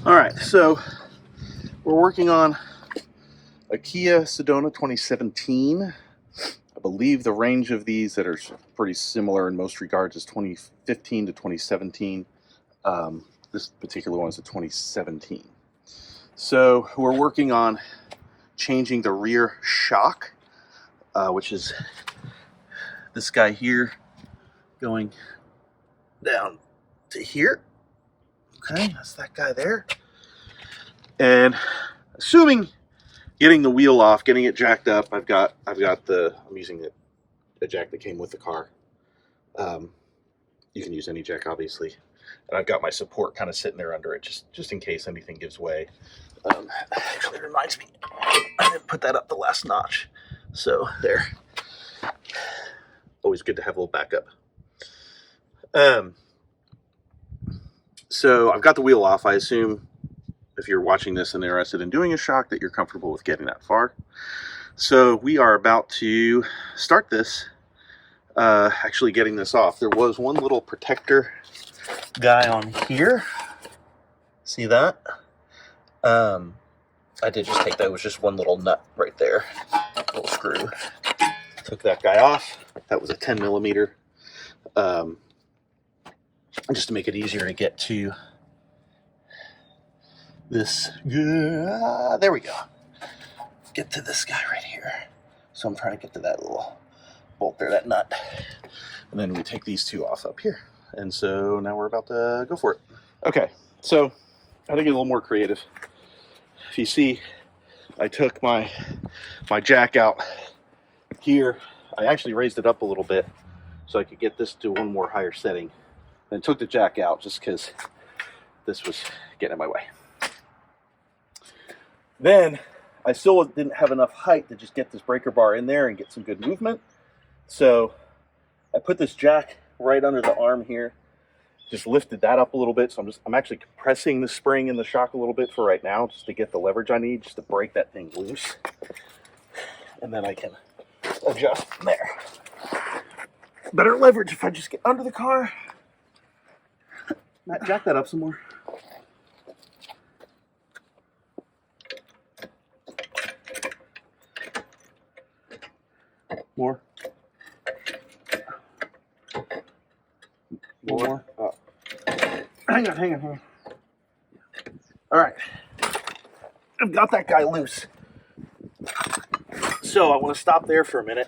All right, so we're working on a Kia Sedona 2017. I believe the range of these that are pretty similar in most regards is 2015 to 2017. This particular one is a 2017. So we're working on changing the rear shock, which is this guy here going down to here. Okay, that's that guy there. And assuming getting the wheel off, getting it jacked up, I'm using the jack that came with the car. You can use any jack, obviously. And I've got my support kind of sitting there under it, just in case anything gives way. Actually, it reminds me, I didn't put that up the last notch. So there. Always good to have a little backup. So I've got the wheel off. I assume if you're watching this and interested in doing a shock that you're comfortable with getting that far. So we are about to start this, actually getting this off. There was one little protector guy on here. See that? I did just take that. It was just one little nut right there, little screw. Took that guy off. That was a 10 millimeter. Just to make it easier to get to this. There we go. Get to this guy right here. So I'm trying to get to that little bolt there, that nut. And then we take these two off up here. And so now we're about to go for it. Okay, so I had to get a little more creative. If you see, I took my jack out here. I actually raised it up a little bit so I could get this to one more higher setting. Then took the jack out just because this was getting in my way. Then I still didn't have enough height to just get this breaker bar in there and get some good movement. So I put this jack right under the arm here, just lifted that up a little bit. So I'm actually compressing the spring in the shock a little bit for right now, just to get the leverage I need, just to break that thing loose. And then I can adjust from there. Better leverage if I just get under the car. Matt, jack that up some more. More. More. Oh. Hang on. All right. I've got that guy loose. So I want to stop there for a minute.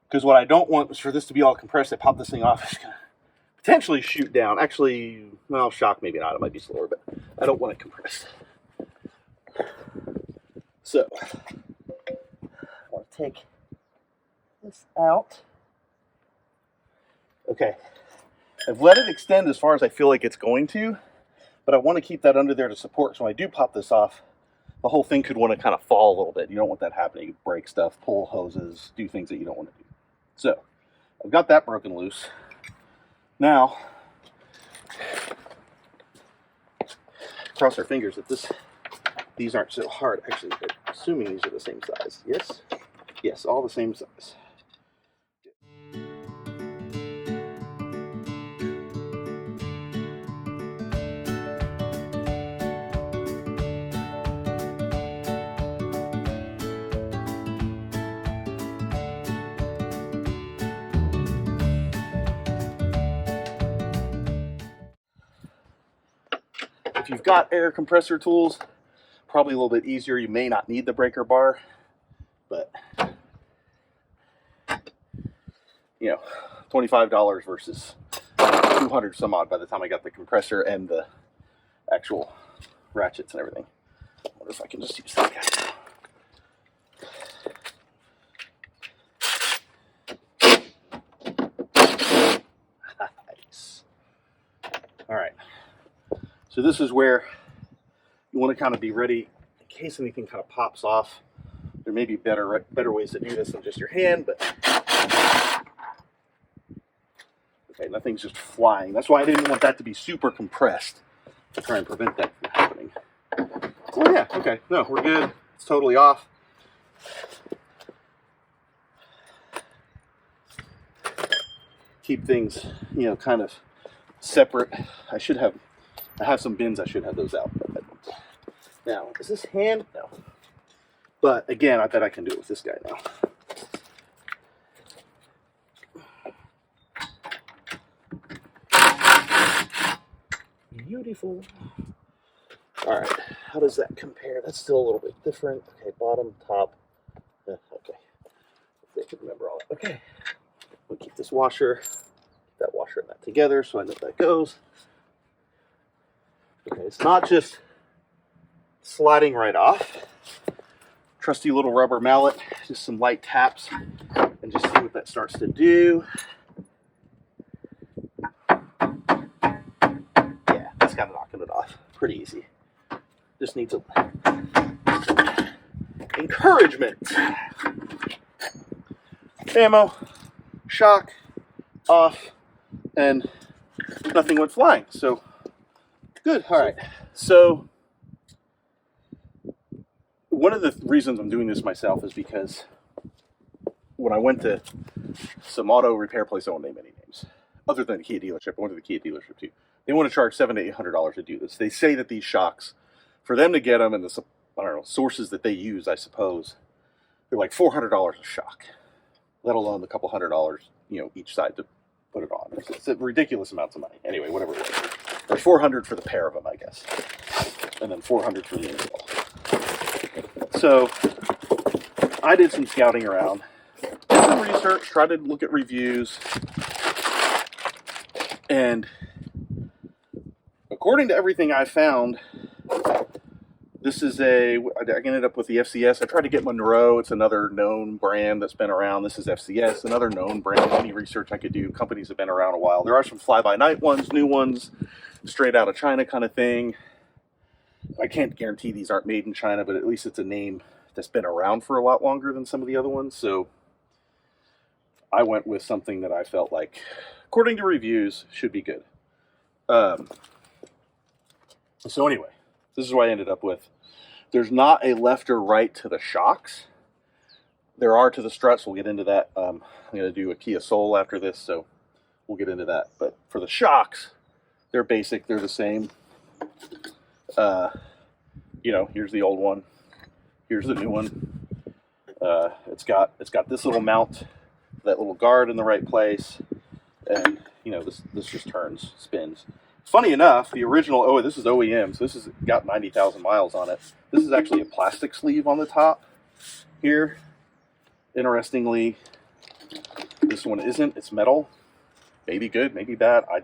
Because what I don't want is for this to be all compressed. I pop this thing off. It's going to potentially shoot down. Actually, well, shock maybe not. It might be slower, but I don't want it compressed. So I want to take this out. Okay. I've let it extend as far as I feel like it's going to, but I want to keep that under there to support. So when I do pop this off, the whole thing could want to kind of fall a little bit. You don't want that happening. You break stuff, pull hoses, do things that you don't want to do. So I've got that broken loose. Now, cross our fingers that these aren't so hard. Actually, assuming these are the same size. Yes? Yes, all the same size. If you've got air compressor tools, probably a little bit easier. You may not need the breaker bar, but you know, $25 versus 200 some odd by the time I got the compressor and the actual ratchets and everything. I wonder if I can just use that guy. Nice. All right. So this is where you want to kind of be ready in case anything kind of pops off. There may be better ways to do this than just your hand, but okay, nothing's just flying. That's why I didn't want that to be super compressed to try and prevent that from happening. Oh yeah, okay, no, we're good. It's totally off. Keep things, you know, kind of separate. I should have I have some bins, I should have those out. But now, is this hand? No. But again, I bet I can do it with this guy now. Beautiful. All right, how does that compare? That's still a little bit different. Okay, bottom, top. Okay, if I can remember all that. Okay, we'll keep this washer, that washer and that together so I know that goes. Okay, it's not just sliding right off. Trusty little rubber mallet, just some light taps, and just see what that starts to do. Yeah, that's kind of knocking it off. Pretty easy. Just needs a encouragement. Ammo, shock, off, and nothing went flying. So good. All right. So one of the reasons I'm doing this myself is because when I went to some auto repair place, I won't name any names, other than a Kia dealership. I went to the Kia dealership too. They want to charge $700 to $800 to do this. They say that these shocks, for them to get them, and the, I don't know, sources that they use, I suppose, they're like $400 a shock, let alone the couple $100, you know, each side to put it on. It's a ridiculous amounts of money. Anyway, whatever it was. There's $400 for the pair of them, I guess, and then $400 for the install. So I did some scouting around, did some research, tried to look at reviews, and according to everything I found, this is I ended up with the FCS. I tried to get Monroe. It's another known brand that's been around. This is FCS, another known brand. Any research I could do, companies have been around a while. There are some fly-by-night ones, new ones, straight out of China kind of thing. I can't guarantee these aren't made in China, but at least it's a name that's been around for a lot longer than some of the other ones. So I went with something that I felt like, according to reviews, should be good. So anyway, this is what I ended up with. There's not a left or right to the shocks. There are to the struts. We'll get into that. I'm going to do a Kia Soul after this, so we'll get into that. But for the shocks, they're basic. They're the same. You know, here's the old one. Here's the new one. It's got this little mount, that little guard in the right place, and you know this just turns, spins. Funny enough, the original, this is OEM, so this has got 90,000 miles on it. This is actually a plastic sleeve on the top here. Interestingly, this one isn't. It's metal. Maybe good, maybe bad. I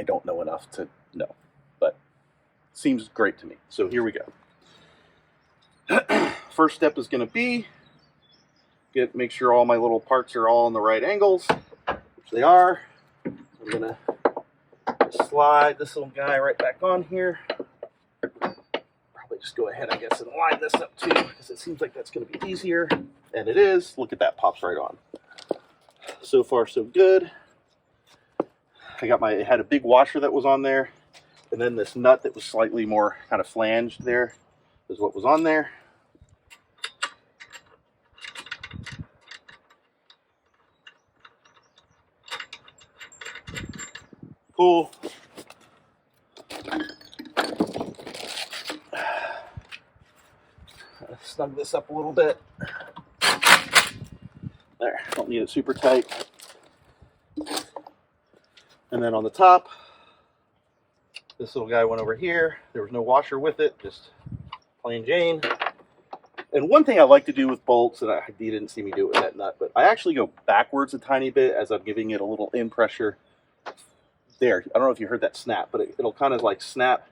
don't know enough to know, but seems great to me. So here we go. First step is going to be make sure all my little parts are all in the right angles, which they are. I'm going to slide this little guy right back on here. Probably just go ahead, I guess, and line this up too, because it seems like that's going to be easier. And it is. Look at that, pops right on. So far, so good. It had a big washer that was on there, and then this nut that was slightly more kind of flanged there is what was on there. Cool. Snug this up a little bit. There, don't need it super tight. And then on the top, this little guy went over here. There was no washer with it, just plain Jane. And one thing I like to do with bolts, and you didn't see me do it with that nut, but I actually go backwards a tiny bit as I'm giving it a little in pressure. There, I don't know if you heard that snap, but it'll kind of like snap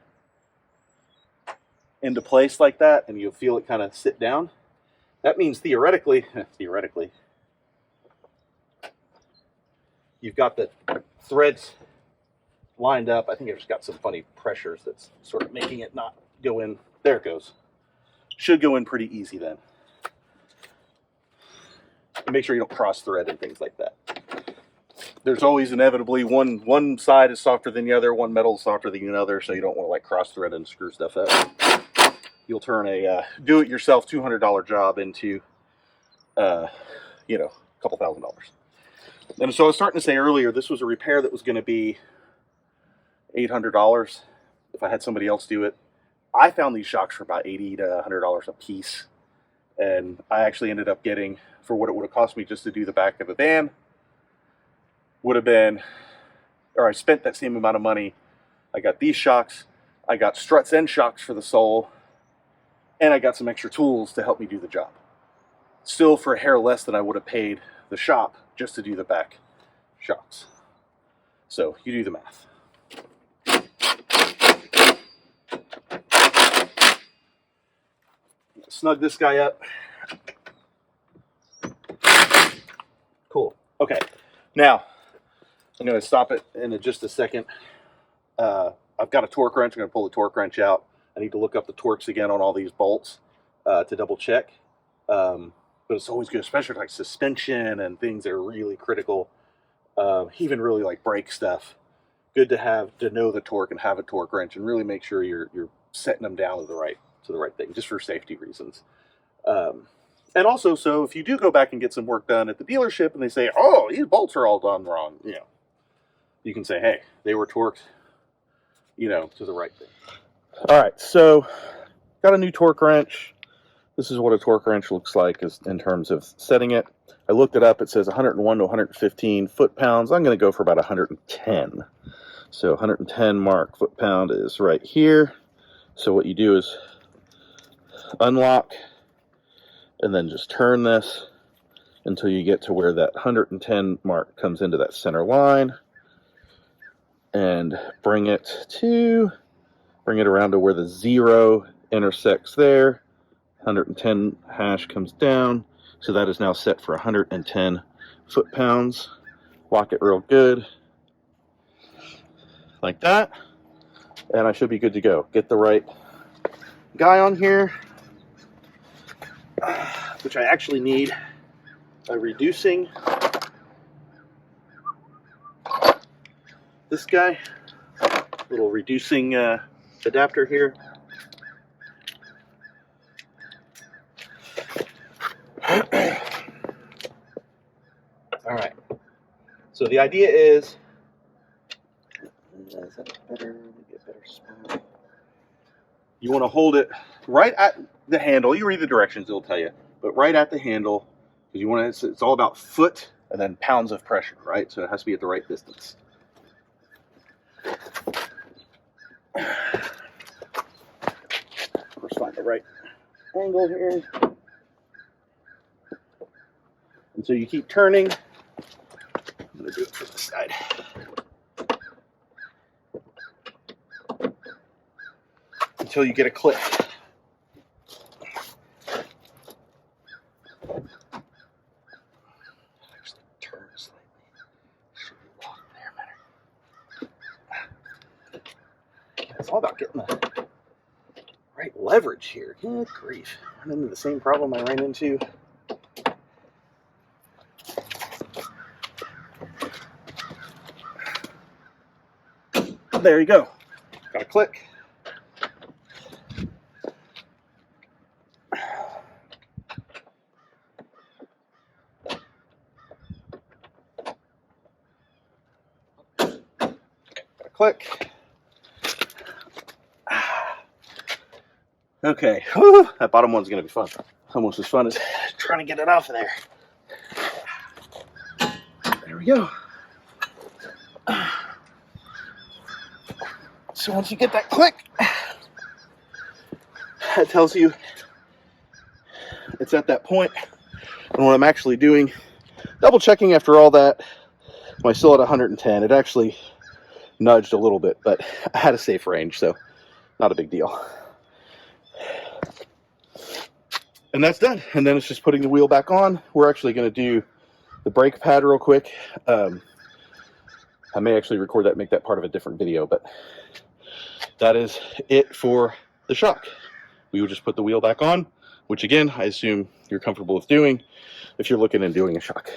into place like that, and you'll feel it kind of sit down. That means theoretically, you've got the threads lined up. I think I've just got some funny pressures that's sort of making it not go in. There it goes. Should go in pretty easy then. And make sure you don't cross thread and things like that. There's always inevitably one side is softer than the other, one metal is softer than another, so you don't want to like cross thread and screw stuff up. You'll turn a do-it-yourself $200 job into, you know, a couple $1,000. And so I was starting to say earlier, this was a repair that was going to be $800. if I had somebody else do it. I found these shocks for about $80 to $100 a piece, and I actually ended up getting, for what it would have cost me just to do the back of the van, would have been, or I spent that same amount of money. I got these shocks, I got struts and shocks for the sole, and I got some extra tools to help me do the job. Still for a hair less than I would have paid the shop just to do the back shocks. So you do the math. Snug this guy up. Cool. Okay. Now, I'm going to stop it in just a second. I've got a torque wrench. I'm going to pull the torque wrench out. I need to look up the torques again on all these bolts to double check. But it's always good, especially like suspension and things that are really critical. Even really like brake stuff. Good to know the torque and have a torque wrench and really make sure you're setting them down to the right thing, just for safety reasons. And also, so if you do go back and get some work done at the dealership and they say, oh, these bolts are all done wrong, you know, you can say, hey, they were torqued, you know, to the right thing. All right, so got a new torque wrench. This is what a torque wrench looks like in terms of setting it. I looked it up. It says 101 to 115 foot-pounds. I'm going to go for about 110. So 110 mark foot-pound is right here. So what you do is unlock and then just turn this until you get to where that 110 mark comes into that center line, and bring it around to where the 0 intersects there. 110 hash comes down, so that is now set for 110 foot-pounds. Lock it real good like that, and I should be good to go. Get the right guy on here, which I actually need a reducing this guy, little reducing adapter here. All right, so the idea is, is that better? Get better spot. You want to hold it right at the handle. You read the directions, it'll tell you, but right at the handle, because you want to, it's all about foot and then pounds of pressure, right? So it has to be at the right distance. First, find the right angle here. And so you keep turning. I'm going to do it from this side. Until you get a click. Actually, turn slightly. Should be locked there better. It's all about getting the right leverage here. Good grief. I'm into the same problem I ran into. There you go. Got a click. Click. Okay, whew, that bottom one's going to be fun. Almost as fun as trying to get it off of there. There we go. So once you get that click, that tells you it's at that point. And what I'm actually doing, double checking after all that, am I still at 110? It actually nudged a little bit, but I had a safe range, so not a big deal. And that's done. And then it's just putting the wheel back on. We're actually going to do the brake pad real quick. I may actually record that, make that part of a different video, but that is it for the shock. We would just put the wheel back on, which again, I assume you're comfortable with doing if you're looking and doing a shock.